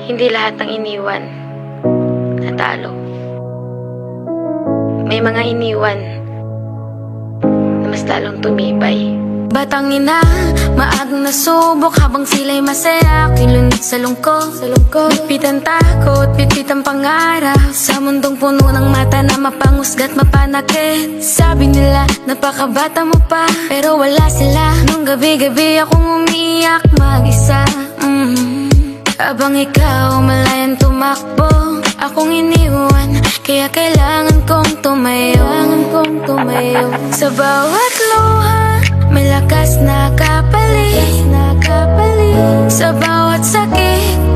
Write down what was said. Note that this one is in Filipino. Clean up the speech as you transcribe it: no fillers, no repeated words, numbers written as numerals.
Hindi lahat ng iniwan natalo. May mga iniwan na mas lalong tumibay. Batang ina, maagang nasubok habang sila'y masaya. Kilunod sa lungkot, bipitan takot, bipitan pangarap. Sa mundong puno ng mata na mapangusgat, mapanakit. Sabi nila, napakabata mo pa, pero wala sila. Nung gabi-gabi akong umiiyak mag-isa. Habang ikaw malayan tumakbo, akong iniwan, kaya kailangan kong tumayo. Sa bawat luha may lakas na kapalit, sa bawat sakit